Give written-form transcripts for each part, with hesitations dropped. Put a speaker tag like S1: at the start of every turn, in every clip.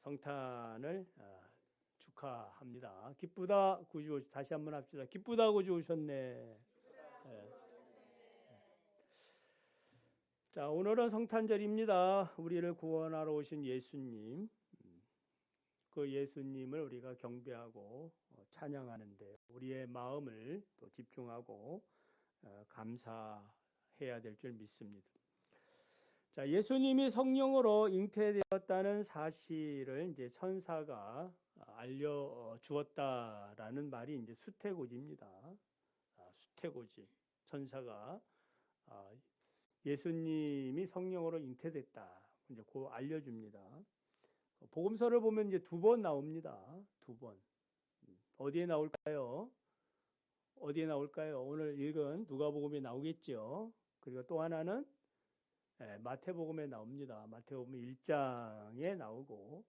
S1: 성탄을 축하합니다. 기쁘다 구주, 다시 한번 합시다. 기쁘다 구주 오셨네. 자, 오늘은 성탄절입니다. 우리를 구원하러 오신 예수님, 그 예수님을 우리가 경배하고 찬양하는데 우리의 마음을 또 집중하고 감사해야 될 줄 믿습니다. 자, 예수님이 성령으로 잉태되었다는 사실을 이제 천사가 알려 주었다라는 말이 이제 수태고지입니다. 수태고지. 천사가 예수님이 성령으로 잉태됐다. 이제 그 알려줍니다. 복음서를 보면 이제 2번 나옵니다. 2번. 어디에 나올까요? 어디에 나올까요? 오늘 읽은 누가복음에 나오겠죠. 그리고 또 하나는 마태복음에 나옵니다. 마태복음 1장에 나오고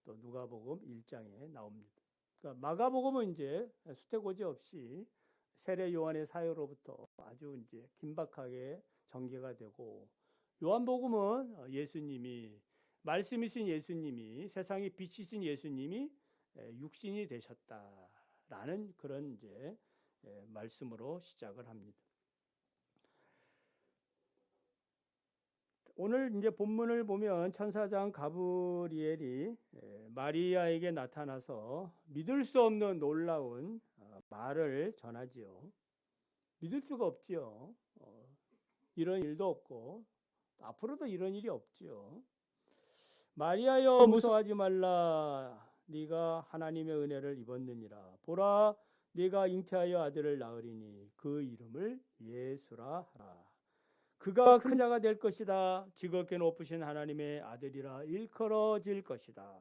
S1: 또 누가복음 1장에 나옵니다. 그러니까 마가복음은 이제 수태고지 없이 세례 요한의 사역으로부터 아주 이제 긴박하게 전개가 되고, 요한복음은 예수님이 말씀이신 예수님이 세상의 빛이신 예수님이 육신이 되셨다라는 그런 이제 말씀으로 시작을 합니다. 오늘 이제 본문을 보면 천사장 가브리엘이 마리아에게 나타나서 믿을 수 없는 놀라운 말을 전하지요. 믿을 수가 없지요. 이런 일도 없고 앞으로도 이런 일이 없지요. 마리아여 무서워하지 말라. 네가 하나님의 은혜를 입었느니라. 보라, 네가 잉태하여 아들을 낳으리니 그 이름을 예수라 하라. 그가 큰 자가 될 것이다. 지극히 높으신 하나님의 아들이라 일컬어질 것이다.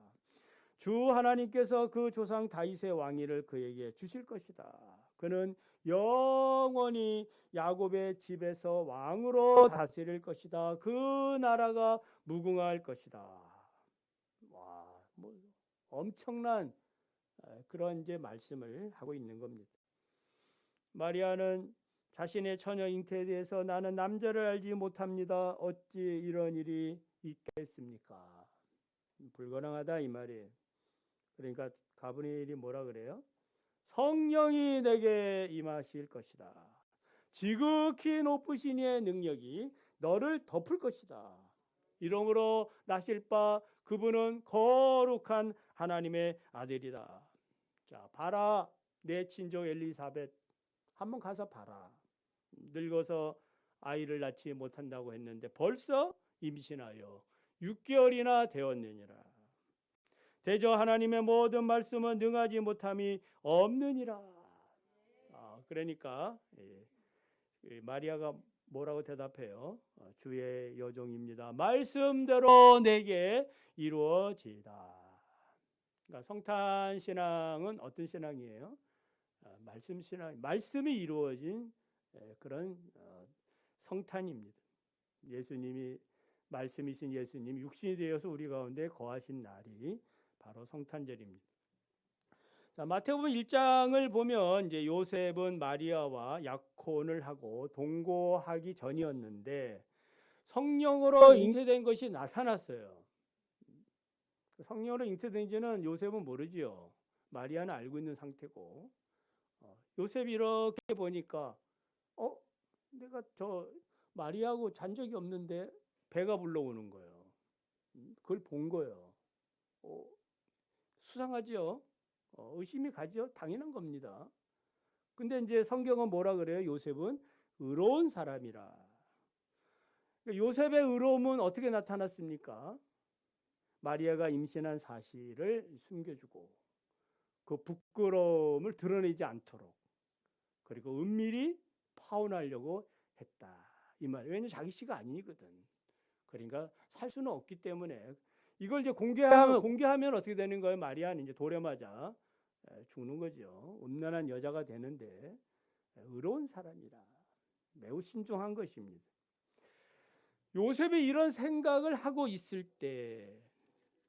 S1: 주 하나님께서 그 조상 다윗의 왕위를 그에게 주실 것이다. 그는 영원히 야곱의 집에서 왕으로 다스릴 것이다. 그 나라가 무궁할 것이다. 와, 뭐 엄청난 그런 이제 말씀을 하고 있는 겁니다. 마리아는 자신의 처녀 잉태에 대해서 나는 남자를 알지 못합니다. 어찌 이런 일이 있겠습니까? 불가능하다 이 말이에요. 그러니까 가브리엘이 뭐라 그래요? 성령이 내게 임하실 것이다. 지극히 높으신 이의 능력이 너를 덮을 것이다. 이러므로 나실 바 그분은 거룩한 하나님의 아들이다. 자, 봐라, 내 친족 엘리사벳 한번 가서 봐라. 늙어서 아이를 낳지 못한다고 했는데 벌써 임신하여 6개월이나 되었느니라. 대저 하나님의 모든 말씀은 능하지 못함이 없느니라. 그러니까 마리아가 뭐라고 대답해요? 주의 여종입니다. 말씀대로 내게 이루어지이다. 그러니까 성탄 신앙은 어떤 신앙이에요? 말씀 신앙, 말씀이 이루어진 그런 성탄입니다. 예수님이 말씀이신 예수님 육신이 되어서 우리 가운데 거하신 날이 바로 성탄절입니다. 자, 마태복음 1장을 보면 이제 요셉은 마리아와 약혼을 하고 동거하기 전이었는데 성령으로 잉태된 것이 나타났어요. 성령으로 잉태된지는 요셉은 모르지요. 마리아는 알고 있는 상태고, 요셉이 이렇게 보니까 내가 저 마리아하고 잔 적이 없는데 배가 불러오는 거예요. 그걸 본 거예요. 수상하죠. 의심이 가죠. 당연한 겁니다. 근데 이제 성경은 뭐라 그래요? 요셉은 의로운 사람이라. 요셉의 의로움은 어떻게 나타났습니까? 마리아가 임신한 사실을 숨겨주고 그 부끄러움을 드러내지 않도록, 그리고 은밀히 파혼하려고 했다 이 말. 왜냐면 자기 씨가 아니거든. 그러니까 살 수는 없기 때문에 이걸 이제 공개하면 어떻게 되는 거예요? 마리아는 이제 돌에 맞아 죽는 거죠. 음란한 여자가 되는데 의로운 사람이라 매우 신중한 것입니다. 요셉이 이런 생각을 하고 있을 때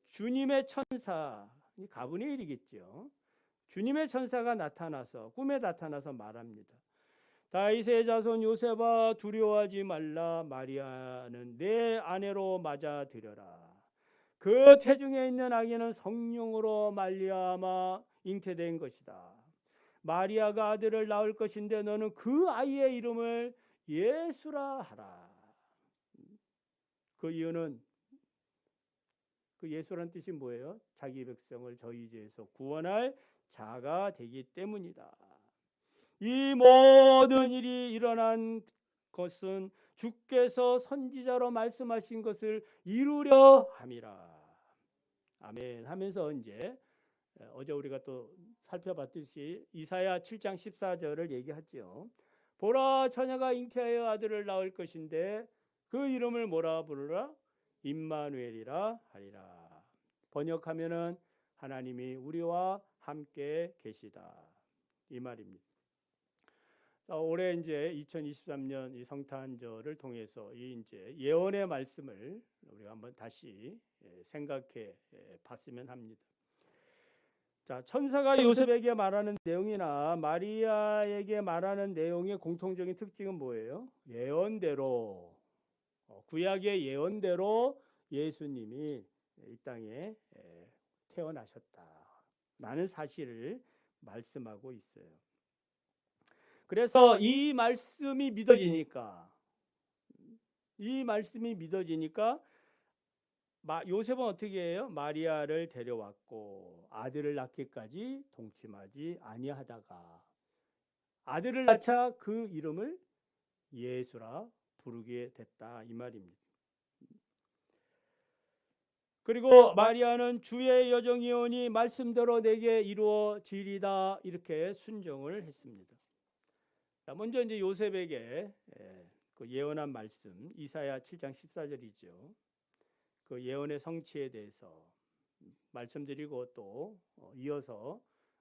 S1: 주님의 천사, 가브리엘이겠죠. 주님의 천사가 나타나서 꿈에 나타나서 말합니다. 다윗의 자손 요셉아 두려워하지 말라. 마리아는 내 아내로 맞아들여라. 그 태중에 있는 아기는 성령으로 말미암아 잉태된 것이다. 마리아가 아들을 낳을 것인데 너는 그 아이의 이름을 예수라 하라. 그 이유는 그 예수란 뜻이 뭐예요? 자기 백성을 저희 죄에서 구원할 자가 되기 때문이다. 이 모든 일이 일어난 것은 주께서 선지자로 말씀하신 것을 이루려 함이라. 아멘 하면서 이제 어제 우리가 또 살펴봤듯이 이사야 7장 14절을 얘기하죠. 보라 처녀가 잉태하여 아들을 낳을 것인데 그 이름을 뭐라 부르라? 임마누엘이라 하리라. 번역하면은 하나님이 우리와 함께 계시다 이 말입니다. 올해 이제 2023년 이 성탄절을 통해서 이 이제 예언의 말씀을 우리가 한번 다시 생각해 봤으면 합니다. 자, 천사가 요셉에게 말하는 내용이나 마리아에게 말하는 내용의 공통적인 특징은 뭐예요? 예언대로, 구약의 예언대로 예수님이 이 땅에 태어나셨다라는 사실을 말씀하고 있어요. 그래서 이 말씀이 믿어지니까 요셉은 어떻게 해요? 마리아를 데려왔고 아들을 낳기까지 동침하지 아니하다가 아들을 낳자 그 이름을 예수라 부르게 됐다 이 말입니다. 그리고 마리아는 주의 여정이오니 말씀대로 내게 이루어지리다 이렇게 순종을 했습니다. 자, 먼저 이제 요셉에게 그 예언한 말씀 이사야 7장 14절이죠. 그 예언의 성취에 대해서 말씀드리고 또 이어서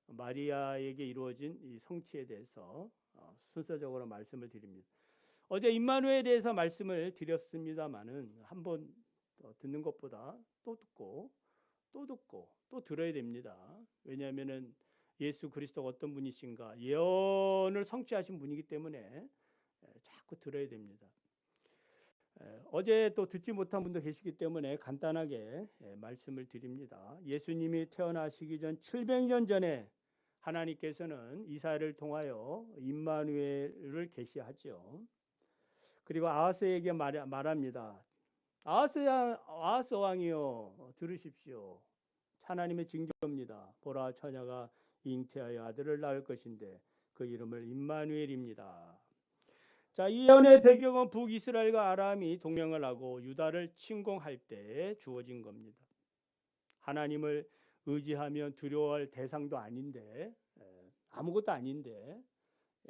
S1: 마리아에게 이루어진 이 성취에 대해서 순서적으로 말씀을 드립니다. 어제 임마누엘에 대해서 말씀을 드렸습니다마는 한번 듣는 것보다 또 듣고 또 들어야 됩니다. 왜냐하면은 예수 그리스도가 어떤 분이신가 예언을 성취하신 분이기 때문에 자꾸 들어야 됩니다. 어제 또 듣지 못한 분도 계시기 때문에 간단하게 말씀을 드립니다. 예수님이 태어나시기 전 700년 전에 하나님께서는 이사야를 통하여 임마누엘을 계시하죠. 그리고 아하스에게 말합니다. 아하스 왕이여 들으십시오. 하나님의 징조입니다. 보라 처녀가 잉태하여 아들을 낳을 것인데 그 이름을 임마누엘입니다. 자, 이 예언의 배경은 북이스라엘과 아람이 동맹을 하고 유다를 침공할 때 주어진 겁니다. 하나님을 의지하면 두려워할 대상도 아닌데 아무것도 아닌데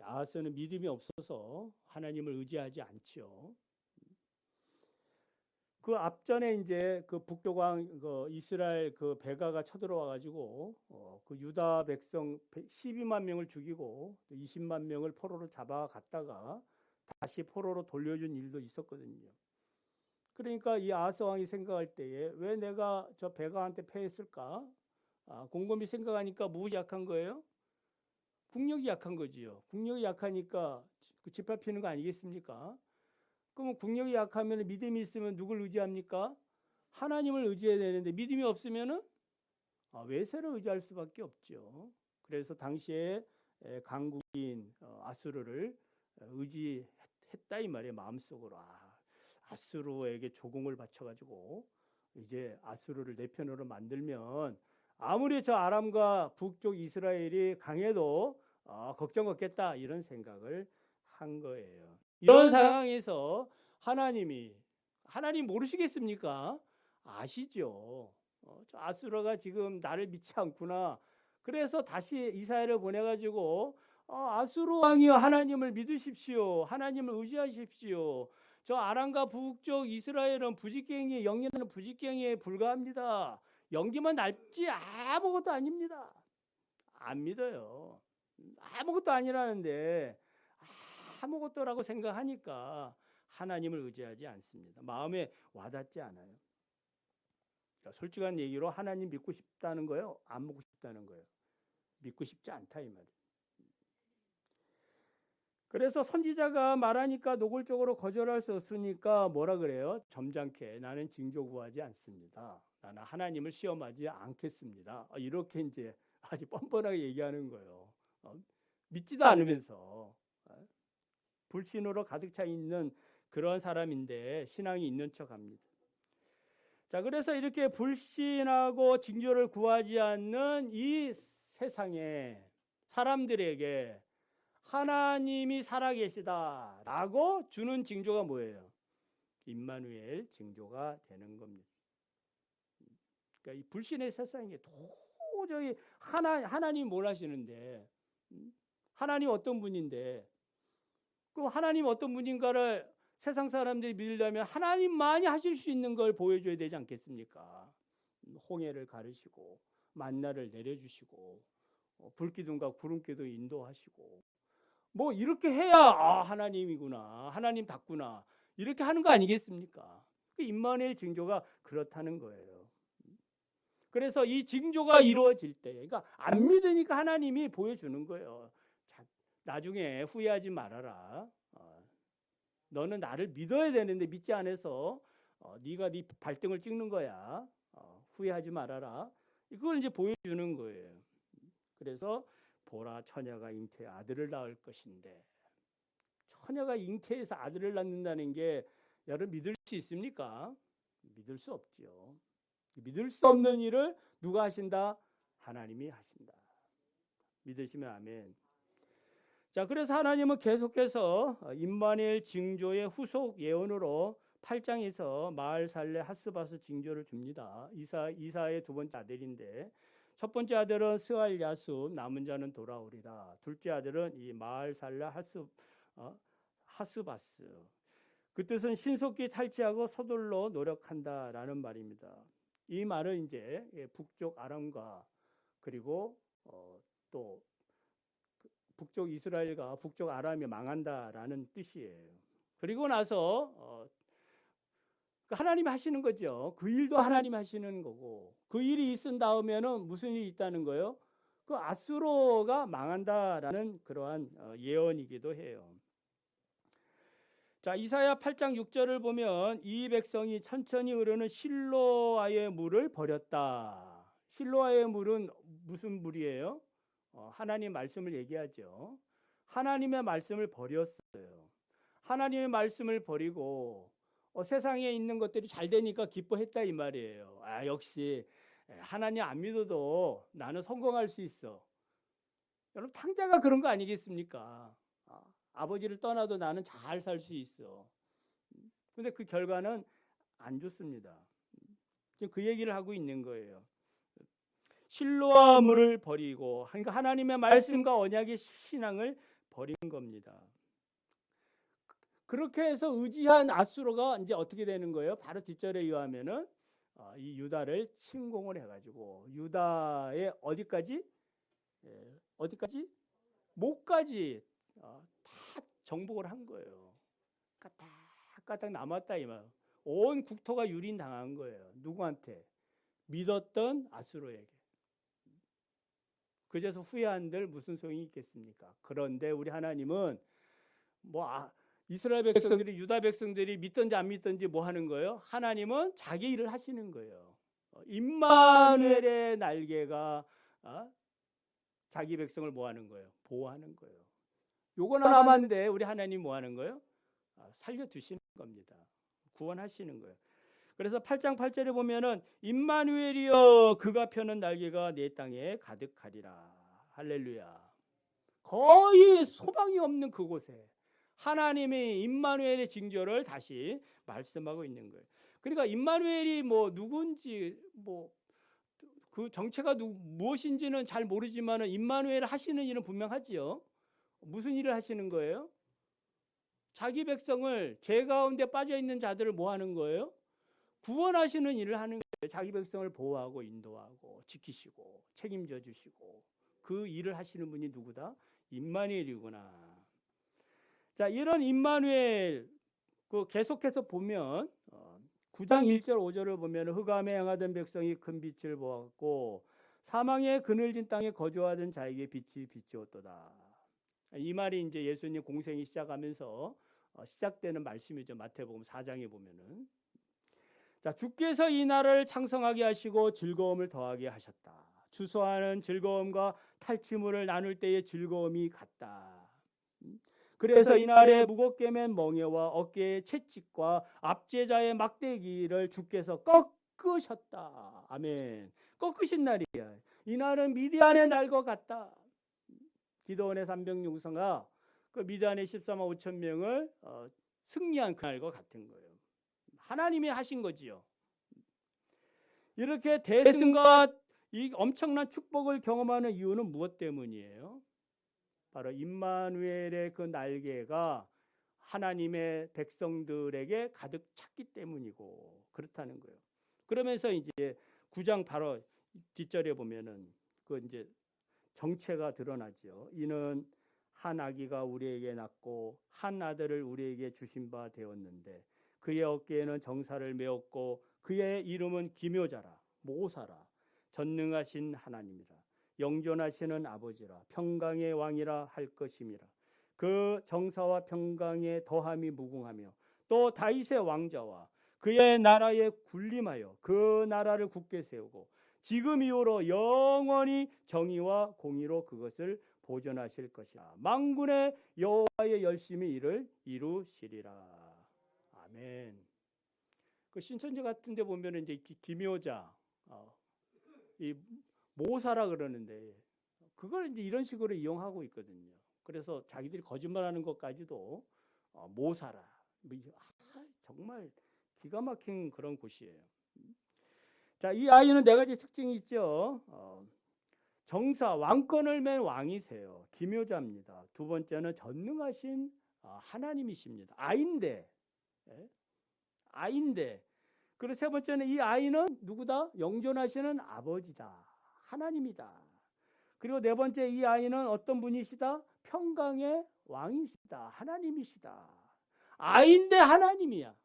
S1: 아하스는 믿음이 없어서 하나님을 의지하지 않죠. 그 앞전에 이제 그 북쪽왕 그 이스라엘 그 베가가 쳐들어와 가지고 그 유다 백성 12만 명을 죽이고 20만 명을 포로로 잡아갔다가 다시 포로로 돌려준 일도 있었거든요. 그러니까 이 아하스 왕이 생각할 때에 왜 내가 저 베가한테 패했을까? 곰곰이 생각하니까 무엇이 약한 거예요? 국력이 약한 거지요. 국력이 약하니까 그 짓밟히는 거 아니겠습니까? 그러면 국력이 약하면 믿음이 있으면 누굴 의지합니까? 하나님을 의지해야 되는데 믿음이 없으면은 외세를 의지할 수밖에 없죠. 그래서 당시에 강국인 아수르를 의지했다 이 말이에요. 마음속으로 아수르에게 조공을 바쳐가지고 이제 아수르를 내 편으로 만들면 아무리 저 아람과 북쪽 이스라엘이 강해도 걱정 없겠다 이런 생각을 한 거예요. 이런 상황에서 하나님 모르시겠습니까? 아시죠. 저 아수르가 지금 나를 믿지 않구나. 그래서 다시 이사야를 보내가지고 아수르 왕이여 하나님을 믿으십시오. 하나님을 의지하십시오. 저 아람과 북쪽 이스라엘은 부직갱이 영리는 부직갱이에 불과합니다. 연기만 낡지 아무것도 아닙니다. 안 믿어요. 아무것도 아니라는데 아무것도라고 생각하니까 하나님을 의지하지 않습니다. 마음에 와닿지 않아요. 솔직한 얘기로 하나님 믿고 싶다는 거예요? 안 믿고 싶다는 거예요? 믿고 싶지 않다 이 말이에요. 그래서 선지자가 말하니까 노골적으로 거절할 수 없으니까 뭐라 그래요? 점잖게 나는 징조 구하지 않습니다. 나는 하나님을 시험하지 않겠습니다. 이렇게 이제 아주 뻔뻔하게 얘기하는 거예요. 믿지도 않으면서 불신으로 가득 차 있는 그런 사람인데 신앙이 있는 척합니다. 자, 그래서 이렇게 불신하고 징조를 구하지 않는 이 세상에 사람들에게 하나님이 살아계시다라고 주는 징조가 뭐예요? 임마누엘 징조가 되는 겁니다. 그러니까 이 불신의 세상에 도저히 하나님 뭘 하시는데, 하나님 어떤 분인데, 그 하나님 어떤 분인가를 세상 사람들이 믿으려면 하나님만이 하실 수 있는 걸 보여줘야 되지 않겠습니까? 홍해를 가르시고 만나를 내려주시고 불기둥과 구름기둥 인도하시고 뭐 이렇게 해야 하나님이구나, 하나님답구나 이렇게 하는 거 아니겠습니까? 임마누엘 징조가 그렇다는 거예요. 그래서 이 징조가 이루어질 때, 그러니까 안 믿으니까 하나님이 보여주는 거예요. 자, 나중에 후회하지 말아라. 너는 나를 믿어야 되는데 믿지 않아서 네가 네 발등을 찍는 거야. 후회하지 말아라. 이걸 이제 보여주는 거예요. 그래서 보라, 처녀가 잉태에 아들을 낳을 것인데, 처녀가 잉태해서 아들을 낳는다는 게 여러분 믿을 수 있습니까? 믿을 수 없죠. 믿을 수 없는 일을 누가 하신다? 하나님이 하신다. 믿으시면 아멘. 자, 그래서 하나님은 계속해서 임마누엘 징조의 후속 예언으로 8장에서 마을살레 하스바스 징조를 줍니다. 이사의 두 번째 아들인데, 첫 번째 아들은 스알 야숲, 남은 자는 돌아오리라. 둘째 아들은 이 마을살레 하스바스. 그 뜻은 신속히 탈취하고 서둘러 노력한다라는 말입니다. 이 말은 이제 북쪽 아람과 그리고 또 북쪽 이스라엘과 북쪽 아람이 망한다라는 뜻이에요. 그리고 나서 하나님이 하시는 거죠. 그 일도 하나님이 하시는 거고, 그 일이 있은 다음에는 무슨 일이 있다는 거예요? 그 아수르가 망한다라는 그러한 예언이기도 해요. 자, 이사야 8장 6절을 보면 이 백성이 천천히 흐르는 실로아의 물을 버렸다. 실로아의 물은 무슨 물이에요? 하나님 말씀을 얘기하죠. 하나님의 말씀을 버렸어요. 하나님의 말씀을 버리고 세상에 있는 것들이 잘 되니까 기뻐했다 이 말이에요. 역시 하나님 안 믿어도 나는 성공할 수 있어. 여러분 탕자가 그런 거 아니겠습니까? 아버지를 떠나도 나는 잘 살 수 있어. 근데 그 결과는 안 좋습니다. 지금 그 얘기를 하고 있는 거예요. 실로아 물을 버리고, 그러니까 하나님의 말씀과 언약의 신앙을 버린 겁니다. 그렇게 해서 의지한 아수르가 이제 어떻게 되는 거예요? 바로 뒷절에 의하면은 이 유다를 침공을 해가지고 유다의 어디까지? 목까지 다 정복을 한 거예요. 까딱까딱 남았다 이 말. 온 국토가 유린당한 거예요. 누구한테? 믿었던 아수르에게. 그래서 후회한들 무슨 소용이 있겠습니까? 그런데 우리 하나님은 이스라엘 백성들이 유다 백성들이 믿든지 안 믿든지 뭐 하는 거예요? 하나님은 자기 일을 하시는 거예요. 임마누엘의 날개가 자기 백성을 뭐 하는 거예요? 보호하는 거예요. 요거 남았는데 우리 하나님 뭐 하는 거예요? 살려두시는 겁니다. 구원하시는 거예요. 그래서 8장 8절에 보면은 임마누엘이여 그가 펴는 날개가 내 땅에 가득하리라. 할렐루야. 거의 소망이 없는 그곳에 하나님이 임마누엘의 징조를 다시 말씀하고 있는 거예요. 그러니까 임마누엘이 뭐 누군지 그 정체가 무엇인지는 잘 모르지만은 임마누엘 하시는 일은 분명하지요. 무슨 일을 하시는 거예요? 자기 백성을 죄 가운데 빠져 있는 자들을 뭐 하는 거예요? 구원하시는 일을 하는 거예요. 자기 백성을 보호하고 인도하고 지키시고 책임져 주시고 그 일을 하시는 분이 누구다? 임마누엘이구나. 자, 이런 임마누엘 계속해서 보면 9장 1절 5절을 보면 흑암에 행하던 백성이 큰 빛을 보았고 사망의 그늘진 땅에 거주하던 자에게 빛이 비추었도다. 이 말이 이제 예수님 공생이 시작하면서 시작되는 말씀이죠. 마태복음 4장에 보면은. 자, 주께서 이 나라를 창성하게 하시고 즐거움을 더하게 하셨다. 추수하는 즐거움과 탈취물을 나눌 때의 즐거움이 같다. 그래서 이날에 무겁게 맨 멍에와 어깨의 채찍과 압제자의 막대기를 주께서 꺾으셨다. 아멘. 꺾으신 날이야. 이날은 미디안의 날과 같다. 기드온의 300용사가 그 미디안의 14만 5천 명을 승리한 그날과 같은 거예요. 하나님이 하신 거지요. 이렇게 대승과 이 엄청난 축복을 경험하는 이유는 무엇 때문이에요? 바로 임마누엘의 그 날개가 하나님의 백성들에게 가득 찼기 때문이고 그렇다는 거예요. 그러면서 이제 9장 바로 뒷절에 보면은 그 이제 정체가 드러나죠. 이는 한 아기가 우리에게 낳고 한 아들을 우리에게 주신 바 되었는데 그의 어깨에는 정사를 메었고 그의 이름은 기묘자라 모사라 전능하신 하나님이라 영존하시는 아버지라 평강의 왕이라 할 것임이라. 그 정사와 평강의 더함이 무궁하며 또 다윗의 왕자와 그의 나라에 군림하여 그 나라를 굳게 세우고 지금 이후로 영원히 정의와 공의로 그것을 보존하실 것이라. 만군의 여호와의 열심히 이를 이루시리라. 아멘. 그 신천지 같은 데 보면 이제 기묘자 이 모사라 그러는데 그걸 이제 이런 식으로 이용하고 있거든요. 그래서 자기들이 거짓말하는 것까지도 모사라. 정말 기가 막힌 그런 곳이에요. 자, 이 아이는 네 가지 특징이 있죠. 정사 왕권을 맨 왕이세요. 기묘자입니다. 두 번째는 전능하신 하나님이십니다. 아인데. 그리고 세 번째는 이 아이는 누구다? 영존하시는 아버지다. 하나님이다. 그리고 네 번째 이 아이는 어떤 분이시다? 평강의 왕이시다. 하나님이시다. 아인데 하나님이야.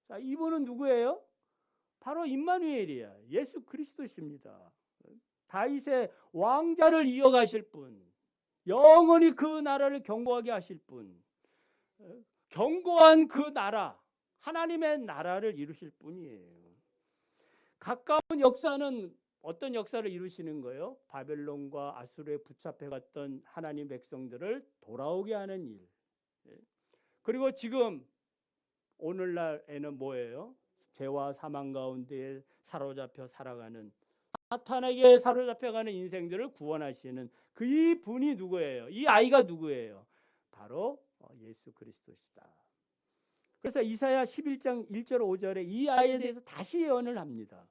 S1: 자, 이분은 누구예요? 바로 임마누엘이야. 예수 그리스도십니다. 다윗의 왕자를 이어가실 분, 영원히 그 나라를 견고하게 하실 분, 견고한 그 나라, 하나님의 나라를 이루실 분이에요. 가까운 역사는 어떤 역사를 이루시는 거예요? 바벨론과 아수르에 붙잡혀갔던 하나님 백성들을 돌아오게 하는 일. 그리고 지금 오늘날에는 뭐예요? 죄와 사망 가운데 사로잡혀 살아가는 사탄에게 사로잡혀가는 인생들을 구원하시는 그 분이 누구예요? 이 아이가 누구예요? 바로 예수 그리스도시다. 그래서 이사야 11장 1절 5절에 이 아이에 대해서 다시 예언을 합니다.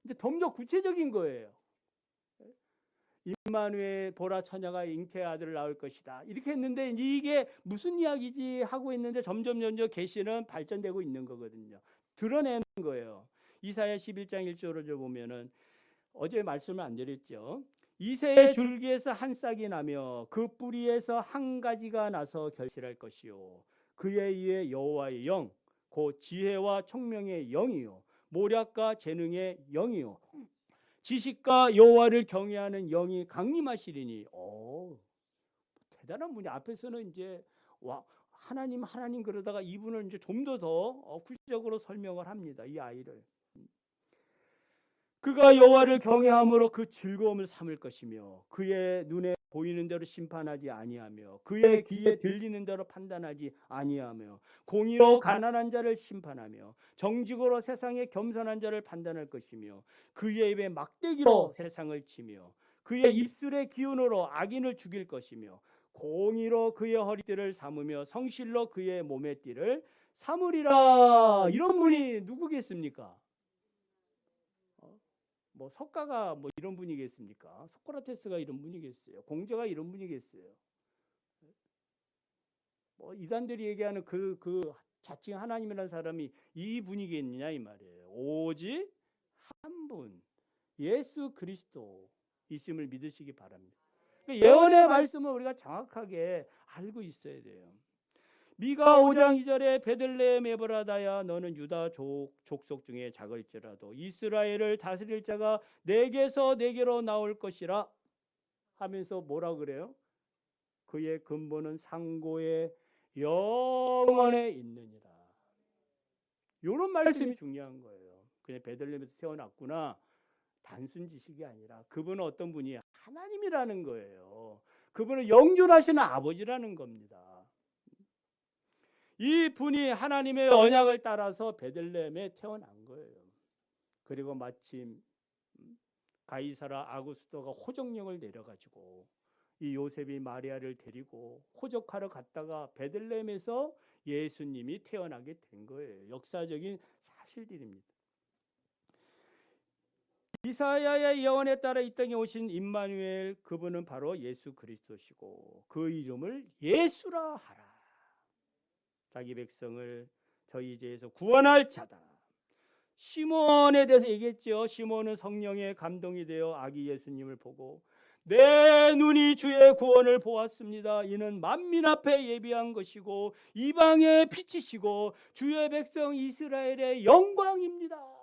S1: 근데 좀 더 구체적인 거예요. 임마누엘 보라 처녀가 잉태의 아들을 낳을 것이다. 이렇게 했는데 이게 무슨 이야기지 하고 있는데 점점 계시는 발전되고 있는 거거든요. 드러내는 거예요. 이사야 11장 1절을 보면은 어제 말씀을 안 드렸죠. 이새의 줄기에서 한 싹이 나며 그 뿌리에서 한 가지가 나서 결실할 것이요. 그의 이에 여호와의 영, 곧 지혜와 총명의 영이요. 모략과 재능의 영이요. 지식과 여호와를 경외하는 영이 강림하시리니. 대단한 분이 앞에서는 이제 하나님 그러다가 이분을 이제 좀 더 구체적으로 설명을 합니다. 이 아이를. 그가 여호와를 경외함으로 그 즐거움을 삼을 것이며 그의 눈에 보이는 대로 심판하지 아니하며 그의 귀에 들리는 대로 판단하지 아니하며 공의로 가난한 자를 심판하며 정직으로 세상의 겸손한 자를 판단할 것이며 그의 입에 막대기로 세상을 치며 그의 입술의 기운으로 악인을 죽일 것이며 공의로 그의 허리띠를 삼으며 성실로 그의 몸의 띠를 삼으리라. 이런 분이 누구겠습니까? 뭐 석가가 뭐 이런 분이겠습니까? 소크라테스가 이런 분이겠어요? 공자가 이런 분이겠어요? 뭐 이단들이 얘기하는 그 자칭 하나님이라는 사람이 이 분이겠느냐 이 말이에요. 오직 한 분, 예수 그리스도 있음을 믿으시기 바랍니다. 예언의 말씀을 우리가 정확하게 알고 있어야 돼요. 미가 5장 2절에 베들레헴 에브라다야 너는 유다 족속 중에 작을지라도 이스라엘을 다스릴 자가 내게서 내게로 나올 것이라 하면서 뭐라 그래요? 그의 근본은 상고의 영원에 있느니라. 이런 말씀이 중요한 거예요. 그냥 베들레헴에서 태어났구나. 단순 지식이 아니라 그분은 어떤 분이에요? 하나님이라는 거예요. 그분은 영존하시는 아버지라는 겁니다. 이 분이 하나님의 언약을 따라서 베들레헴에 태어난 거예요. 그리고 마침 가이사라 아구스토가 호적령을 내려가지고 이 요셉이 마리아를 데리고 호적하러 갔다가 베들레헴에서 예수님이 태어나게 된 거예요. 역사적인 사실들입니다. 이사야의 예언에 따라 이 땅에 오신 임마누엘, 그분은 바로 예수 그리스도시고 그 이름을 예수라 하라. 자기 백성을 저희 죄에서 구원할 자다. 시몬에 대해서 얘기했죠. 시몬은 성령의 감동이 되어 아기 예수님을 보고 내 눈이 주의 구원을 보았습니다. 이는 만민 앞에 예비한 것이고 이방의 빛이시고 주의 백성 이스라엘의 영광입니다.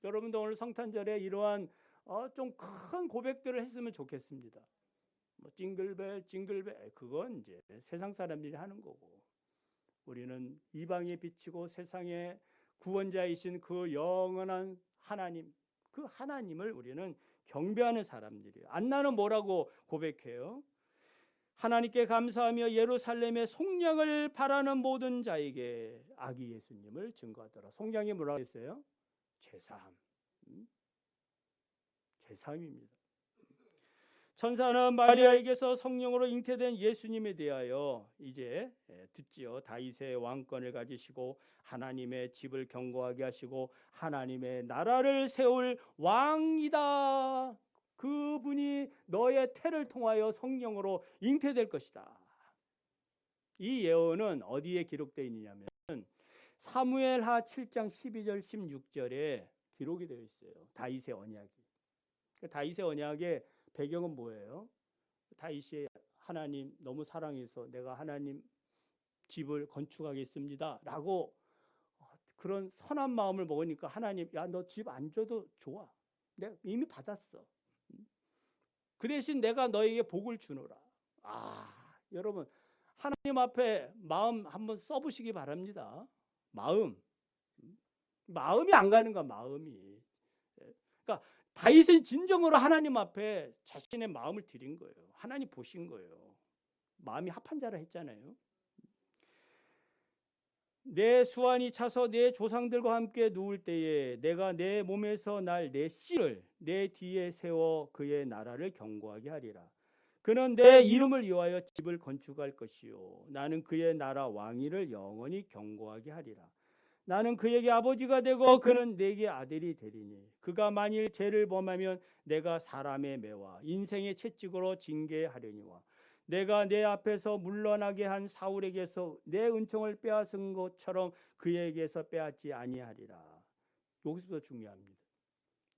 S1: 여러분도 오늘 성탄절에 이러한 좀 큰 고백들을 했으면 좋겠습니다. 뭐 징글벨 그건 이제 세상 사람들이 하는 거고, 우리는 이방의 빛이고 세상의 구원자이신 그 영원한 하나님, 그 하나님을 우리는 경배하는 사람들이에요. 안나는 뭐라고 고백해요? 하나님께 감사하며 예루살렘의 속량을 바라는 모든 자에게 아기 예수님을 증거하더라. 속량이 뭐라고 했어요? 제사함. 제사함입니다. 천사는 마리아에게서 성령으로 잉태된 예수님에 대하여 이제 듣지요. 다윗의 왕권을 가지시고 하나님의 집을 견고하게 하시고 하나님의 나라를 세울 왕이다. 그분이 너의 태를 통하여 성령으로 잉태될 것이다. 이 예언은 어디에 기록되어 있느냐면 사무엘하 7장 12절 16절에 기록이 되어 있어요. 다윗의 언약이. 다윗의 언약의 배경은 뭐예요? 다윗이 하나님 너무 사랑해서 내가 하나님 집을 건축하겠습니다 라고 그런 선한 마음을 먹으니까 하나님, 야, 너 집 안 줘도 좋아. 내가 이미 받았어. 그 대신 내가 너에게 복을 주노라. 여러분, 하나님 앞에 마음 한번 써보시기 바랍니다. 마음이 안 가는 거야. 마음이. 그러니까 다윗은 진정으로 하나님 앞에 자신의 마음을 드린 거예요. 하나님 보신 거예요. 마음이 합한 자라 했잖아요. 내 수완이 차서 내 조상들과 함께 누울 때에 내가 내 몸에서 날 내 씨를 내 뒤에 세워 그의 나라를 견고하게 하리라. 그는 내 이름을 위하여 집을 건축할 것이요 나는 그의 나라 왕위를 영원히 견고하게 하리라. 나는 그에게 아버지가 되고 그는 내게 아들이 되리니 그가 만일 죄를 범하면 내가 사람의 매와 인생의 채찍으로 징계하려니와 내가 내 앞에서 물러나게 한 사울에게서 내 은총을 빼앗은 것처럼 그에게서 빼앗지 아니하리라. 여기서부터 중요합니다.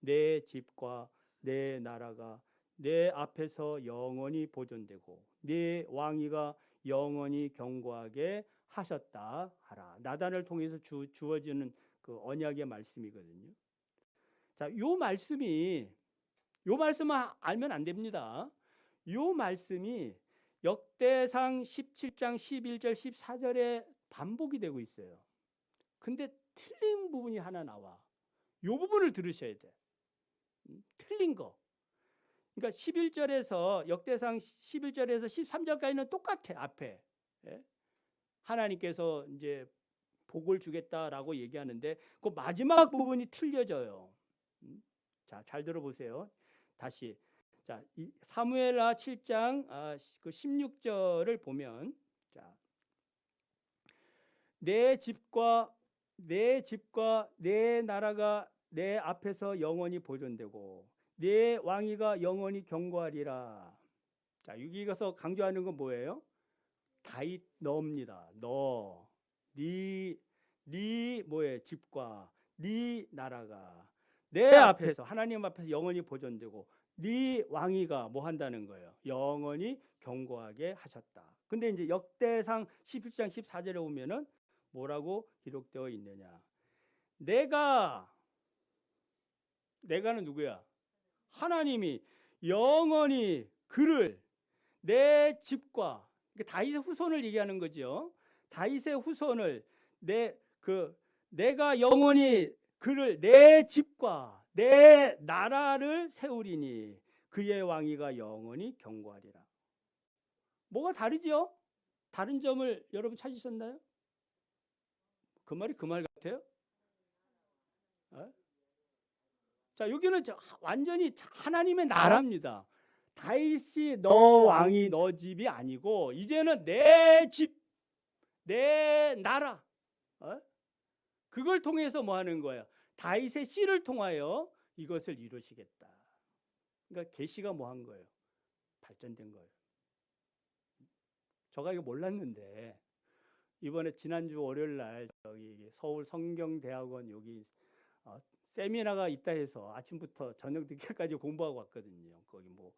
S1: 내 집과 내 나라가 내 앞에서 영원히 보존되고 내 왕위가 영원히 견고하게 하셨다 하라. 나단을 통해서 주어지는 그 언약의 말씀이거든요. 자, 요 말씀을 알면 안 됩니다. 요 말씀이 역대상 17장 11절 14절에 반복이 되고 있어요. 근데 틀린 부분이 하나 나와. 요 부분을 들으셔야 돼. 틀린 거. 그러니까 11절에서 역대상 11절에서 13절까지는 똑같아. 앞에. 예? 하나님께서 이제 복을 주겠다라고 얘기하는데 그 마지막 부분이 틀려져요. 자, 잘 들어보세요. 다시. 자, 사무엘하 7장 그 16절을 보면 자, 내 집과 내 나라가 내 앞에서 영원히 보존되고 내 왕위가 영원히 견고하리라. 자, 여기서 강조하는 건 뭐예요? 다윗 너입니다. 네 뭐예요? 집과 네 나라가 내 앞에서 하나님 앞에서 영원히 보존되고 네 왕위가 뭐 한다는 거예요? 영원히 견고하게 하셨다. 근데 이제 역대상 11장 14절에 보면은 뭐라고 기록되어 있느냐? 내가는 누구야? 하나님이 영원히 그를 내 집과 다윗의 후손을 얘기하는 거죠. 다윗의 후손을 내가 영원히 그를 내 집과 내 나라를 세우리니 그의 왕위가 영원히 경고하리라. 뭐가 다르지요? 다른 점을 여러분 찾으셨나요? 그 말이 그 말 같아요? 어? 자, 여기는 완전히 하나님의 나라입니다. 다윗이 너 왕이 너 집이 아니고 이제는 내 집, 내 나라. 그걸 통해서 뭐 하는 거예요? 다윗의 씨를 통하여 이것을 이루시겠다. 그러니까 계시가 뭐 한 거예요? 발전된 거예요. 제가 이거 몰랐는데 이번에 지난주 월요일 날 저기 서울 성경대학원 여기 세미나가 있다 해서 아침부터 저녁 늦게까지 공부하고 왔거든요. 거기 뭐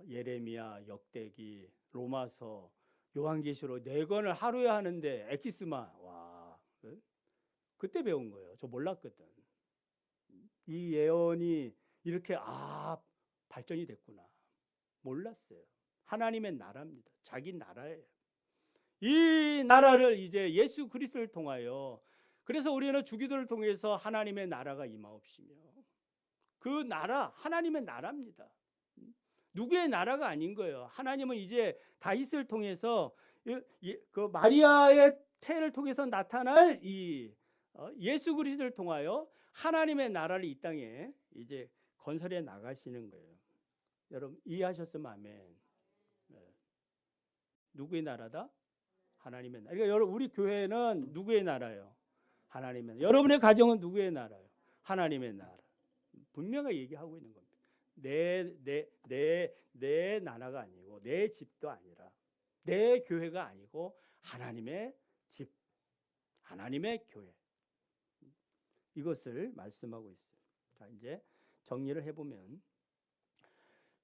S1: 예레미야, 역대기, 로마서, 요한계시록 4권을 하루에 하는데 엑기스만 와 그때 배운 거예요. 저 몰랐거든. 이 예언이 이렇게 발전이 됐구나. 몰랐어요. 하나님의 나라입니다. 자기 나라예요. 이 나라를 이제 예수 그리스도를 통하여 그래서 우리는 주기도를 통해서 하나님의 나라가 임하옵시며 그 나라 하나님의 나라입니다. 누구의 나라가 아닌 거예요. 하나님은 이제 다윗을 통해서 그 마리아의 태를 통해서 나타날 이 예수 그리스도를 통하여 하나님의 나라를 이 땅에 이제 건설해 나가시는 거예요. 여러분 이해하셨으면 아멘. 누구의 나라다? 하나님의 나라. 그러니까 여러분 우리 교회는 누구의 나라예요? 하나님의 나라. 여러분의 가정은 누구의 나라예요? 하나님의 나라. 분명히 얘기하고 있는 겁니다. 내 나라가 아니고 내 집도 아니라 내 교회가 아니고 하나님의 집, 하나님의 교회. 이것을 말씀하고 있어요. 자, 이제 정리를 해보면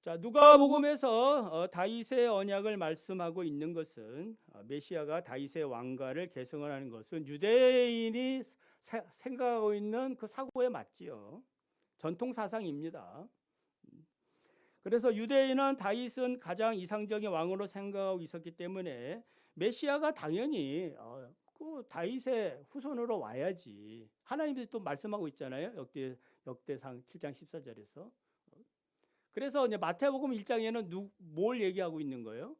S1: 자, 누가복음에서 다윗의 언약을 말씀하고 있는 것은 메시아가 다윗의 왕가를 계승을 하는 것은 유대인이 생각하고 있는 그 사고에 맞지요. 전통 사상입니다. 그래서 유대인은 다윗은 가장 이상적인 왕으로 생각하고 있었기 때문에 메시아가 당연히 그 다윗의 후손으로 와야지. 하나님이 또 말씀하고 있잖아요. 역대상 7장 14절에서. 그래서 이제 마태복음 1장에는 뭘 얘기하고 있는 거예요?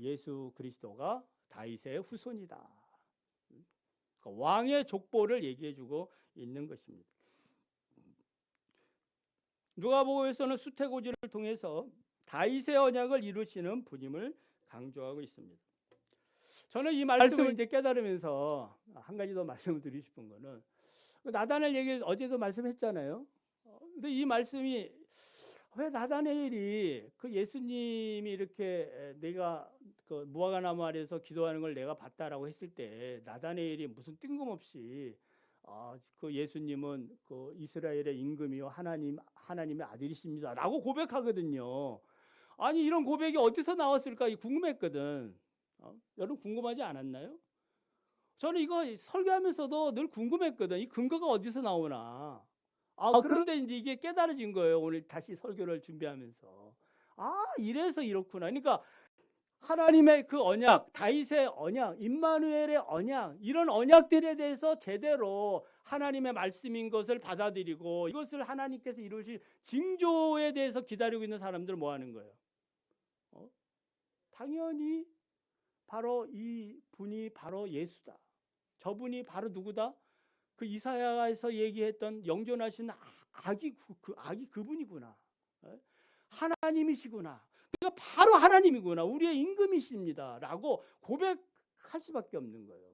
S1: 예수 그리스도가 다윗의 후손이다. 그러니까 왕의 족보를 얘기해주고 있는 것입니다. 누가복음에서는 수태고지를 통해서 다윗의 언약을 이루시는 분임을 강조하고 있습니다. 저는 이 말씀을 이제 깨달으면서 한 가지 더 말씀을 드리고 싶은 거는 나다넬 얘기를 어제도 말씀했잖아요. 근데 이 말씀이 왜 나다넬이 그 예수님이 이렇게 내가 그 무화과나무 아래에서 기도하는 걸 내가 봤다라고 했을 때 나다넬이 무슨 뜬금없이 그 예수님은 그 이스라엘의 임금이요 하나님의 아들이십니다라고 고백하거든요. 아니 이런 고백이 어디서 나왔을까 궁금했거든. 여러분 궁금하지 않았나요? 저는 이거 설교하면서도 늘 궁금했거든. 이 근거가 어디서 나오나. 그런데 이제 이게 깨달아진 거예요. 오늘 다시 설교를 준비하면서. 이래서 이렇구나. 그러니까 하나님의 그 언약, 다윗의 언약, 임마누엘의 언약, 이런 언약들에 대해서 제대로 하나님의 말씀인 것을 받아들이고 이것을 하나님께서 이루실 징조에 대해서 기다리고 있는 사람들 뭐 하는 거예요? 당연히 바로 이 분이 바로 예수다. 저분이 바로 누구다? 그 이사야에서 얘기했던 영존하신 아기 그분이구나. 하나님이시구나. 그러니까 바로 하나님이구나. 우리의 임금이십니다라고 고백할 수밖에 없는 거예요.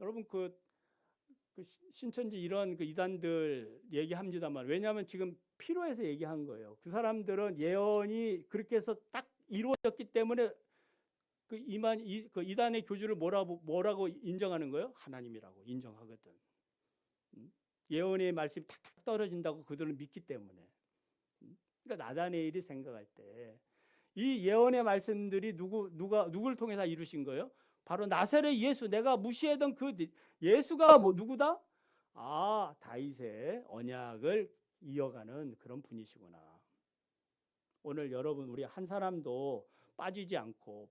S1: 여러분 그 신천지 이런 그 이단들 얘기합니다만 왜냐하면 지금 필요해서 얘기한 거예요. 그 사람들은 예언이 그렇게 해서 딱 이루어졌기 때문에 그 이단의 교주를 뭐라고 인정하는 거예요? 하나님이라고 인정하거든. 예언의 말씀이 탁탁 떨어진다고 그들은 믿기 때문에. 그러니까 나다네일이 생각할 때 이 예언의 말씀들이 누구를 통해서 이루신 거예요? 바로 나사렛 예수, 내가 무시했던 그 예수가 누구다? 다윗의 언약을 이어가는 그런 분이시구나. 오늘 여러분 우리 한 사람도 빠지지 않고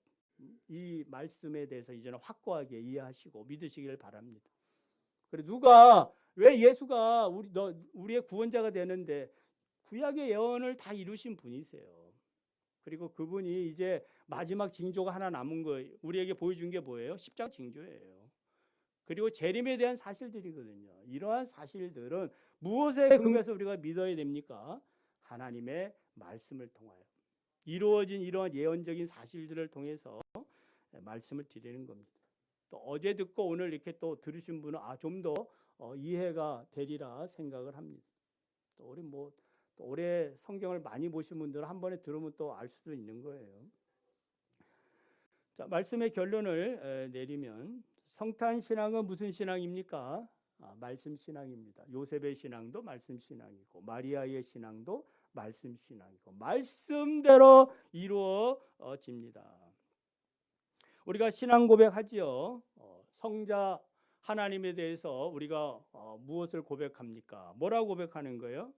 S1: 이 말씀에 대해서 이제는 확고하게 이해하시고 믿으시기를 바랍니다. 그리고 누가 왜 예수가 우리의 구원자가 되는데 구약의 예언을 다 이루신 분이세요. 그리고 그분이 이제 마지막 징조가 하나 남은 거예요. 우리에게 보여준 게 뭐예요? 십자가 징조예요. 그리고 재림에 대한 사실들이거든요. 이러한 사실들은 무엇에 근거해서 우리가 믿어야 됩니까? 하나님의 말씀을 통하여 이루어진 이러한 예언적인 사실들을 통해서 말씀을 드리는 겁니다. 또 어제 듣고 오늘 이렇게 또 들으신 분은 좀 더 이해가 되리라 생각을 합니다. 또 우리 또 올해 성경을 많이 보신 분들은 한 번에 들으면 또 알 수도 있는 거예요. 자, 말씀의 결론을 내리면 성탄 신앙은 무슨 신앙입니까? 말씀 신앙입니다. 요셉의 신앙도 말씀 신앙이고 마리아의 신앙도 말씀 신앙이고 말씀대로 이루어집니다. 우리가 신앙 고백하지요. 성자 하나님에 대해서 우리가 무엇을 고백합니까? 뭐라고 고백하는 거예요?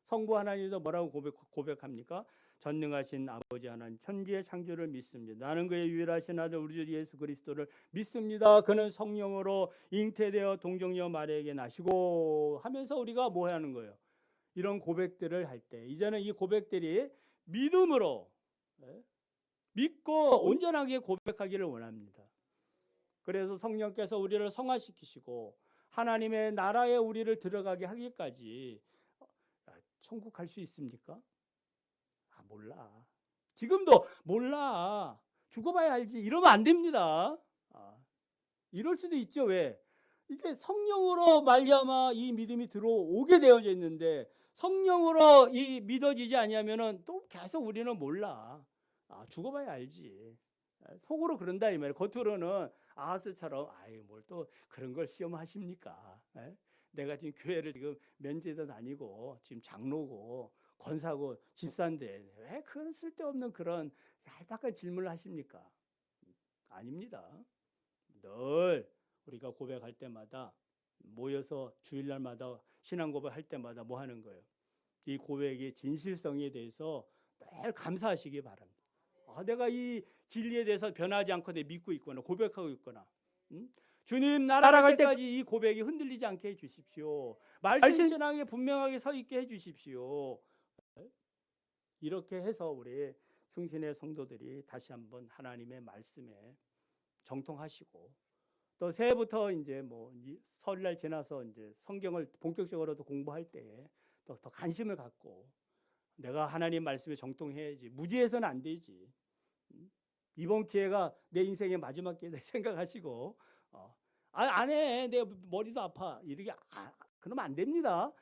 S1: 성부 하나님에서 뭐라고 고백합니까? 전능하신 아버지 하나님 천지의 창조를 믿습니다. 나는 그의 유일하신 아들 우리 주 예수 그리스도를 믿습니다. 그는 성령으로 잉태되어 동정녀 마리아에게 나시고 하면서 우리가 뭐 하는 거예요? 이런 고백들을 할 때 이제는 이 고백들이 믿음으로 믿고 온전하게 고백하기를 원합니다. 그래서 성령께서 우리를 성화시키시고 하나님의 나라에 우리를 들어가게 하기까지 천국 갈 수 있습니까? 몰라. 지금도 몰라. 죽어봐야 알지. 이러면 안 됩니다. 이럴 수도 있죠. 왜? 이게 성령으로 말미암아 이 믿음이 들어오게 되어져 있는데 성령으로 이 믿어지지 아니하면은 또 계속 우리는 몰라. 죽어봐야 알지. 속으로 그런다 이 말이에요. 겉으로는 아하스처럼 뭘 또 그런 걸 시험하십니까? 내가 지금 교회를 지금 면제도 다니고 지금 장로고 권사고 집사인데 왜 그런 쓸데없는 그런 얄팍한 질문을 하십니까? 아닙니다. 늘 우리가 고백할 때마다 모여서 주일날마다 신앙 고백할 때마다 뭐 하는 거예요? 이 고백의 진실성에 대해서 늘 감사하시기 바랍니다. 내가 이 진리에 대해서 변하지 않고 믿고 있거나 고백하고 있거나 주님 날아갈 때까지 이 고백이 흔들리지 않게 해주십시오. 말씀 신앙에 분명하게 서 있게 해주십시오. 이렇게 해서 우리 충신의 성도들이 다시 한번 하나님의 말씀에 정통하시고 또 새해부터 이제 설날 지나서 이제 성경을 본격적으로도 공부할 때에 또 더 관심을 갖고 내가 하나님 말씀에 정통해야지. 무지해서는 안 되지. 이번 기회가 내 인생의 마지막 기회다 생각하시고 안 해. 내 머리도 아파. 이렇게 그러면 안 됩니다.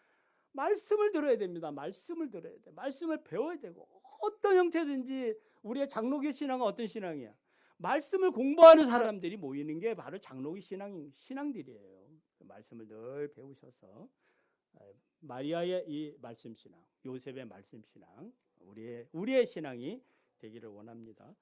S1: 말씀을 들어야 됩니다. 말씀을 들어야 돼. 말씀을 배워야 되고 어떤 형태든지 우리의 장로교 신앙은 어떤 신앙이야? 말씀을 공부하는 사람들이 모이는 게 바로 장로교 신앙들이에요. 말씀을 늘 배우셔서 마리아의 이 말씀 신앙, 요셉의 말씀 신앙, 우리의 신앙이 되기를 원합니다.